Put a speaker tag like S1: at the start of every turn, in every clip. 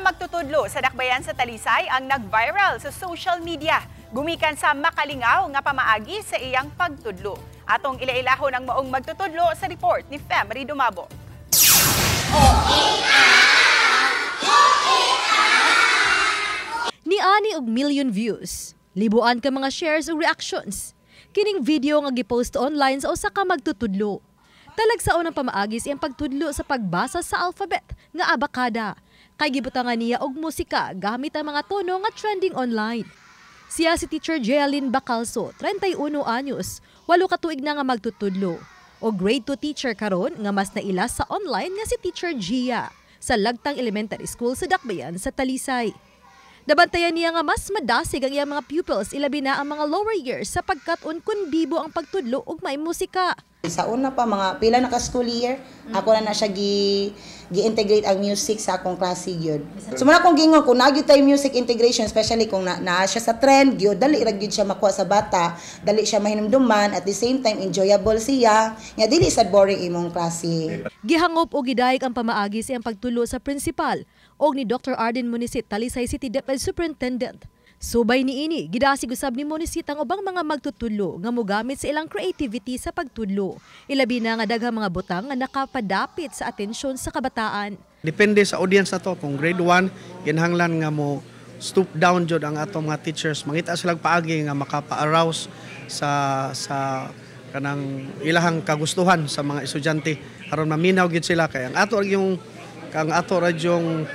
S1: magtutudlo sa dakbayan sa Talisay ang nag-viral sa social media. Gumikan sa makalingaw nga pamaagi sa iyang pagtudlo. Atong ilailahon ang maong magtutudlo sa report ni Femery Dumabo.
S2: Ni ani og million views, libuan ka mga shares ug reactions. Kining video nga gipost online sa usa ka magtutudlo. Talagsaon ang pamaagis iyang pagtudlo sa pagbasa sa alphabet nga abakada. Kay gibutangan niya og musika gamit ang mga tono nga trending online. Siya si Teacher Jealyn Bacalso, 31 anyos, 8 ka tuig na nga magtutudlo. O grade 2 teacher karon nga mas naila sa online nga si Teacher Gia sa Lagtang Elementary School sa Dakbayan sa Talisay. Nabantayan niya nga mas madasig ang iyang mga pupils ilabi na ang mga lower years sa pagkat-on kun bibo ang pagtudlo ug may musika.
S3: Sa una pa, mga pila na ka-school year, ako na siya gi-integrate ang music sa akong klase yun. So muna akong gingon, kung nagyo tayo music integration, especially kung na siya sa trend, dali ra gyud siya makuha sa bata, dali siya mahinumduman, at the same time, enjoyable siya, nga dili sad boring imong klase.
S2: Gihangop o gidayeg ang pamaagi sa iyang pagtulo sa principal o ni Dr. Arden Munisit, Talisay City DepEd Superintendent. Subay niini, gidasig usab ni Munisit ang ubang mga magtutudlo nga mogamit sa ilang creativity sa pagtudlo. Ilabi na nga daghang mga butang nga nakapadapit sa atensyon sa kabataan.
S4: Depende sa audience na to. Kung grade 1, kinahanglan nga mo stoop down jud ang atong mga teachers. Mangita silang paagi nga makapa-arouse sa kanang ilahang kagustuhan sa mga estudyante aron maminaw gid sila kay ang ato yung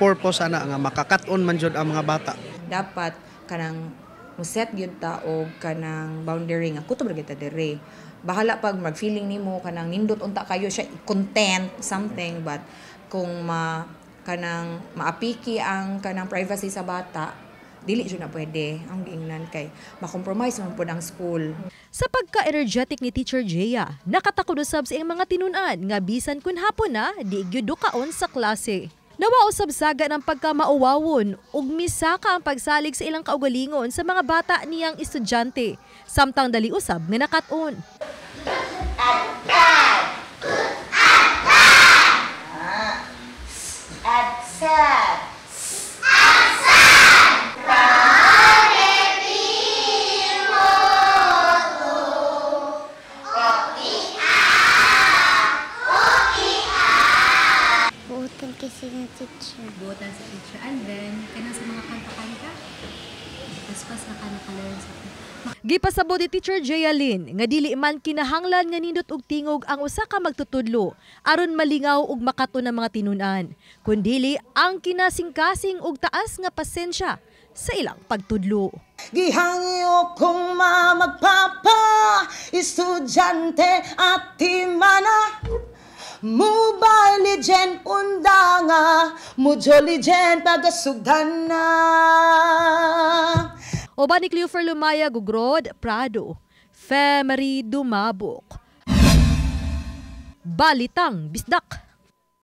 S4: purpose ana nga makakat-on man jud ang mga bata.
S5: Dapat kanang muset gyud ta og kanang boundary nga kutob ra kita dire. Bahala pag mag-feeling nimo kanang nindot unta kayo siya content something, but kung kanang maapiki ang kanang privacy sa bata, dili jud na pwede. Ang giingnan kay ma-compromise man pud ang school.
S2: Sa pagka-energetic ni Teacher Gia, nakatakod usab sa iyang mga tinunan nga bisan kun hapon na di gyud dukaon sa klase. Nawa usab saga ng pagkamauwawon ug misaka ang pagsalig sa ilang kaugalingon sa mga bata niyang estudyante, samtang dali usab nga nakat-on.
S6: Buotan sa teacher. And then, kanang sa mga kanta-kanta, paspas na ka-learn sa
S2: Gipasabot ni Teacher Jealyn nga dili man kinahanglan nga nindot og tingog ang usa ka magtutudlo aron malingaw ug makato ng mga tinunan, kundili ang kinasingkasing ug taas nga pasensya sa ilang pagtudlo.
S3: Gihangyo kong magpapa, estudyante at timana. Mobile Legend undanga, Mujo Legend pagasugdana.
S2: Oba ni Cleofer Lumaya, Gugrod, Prado, Femery Dumabok. Balitang Bisdak.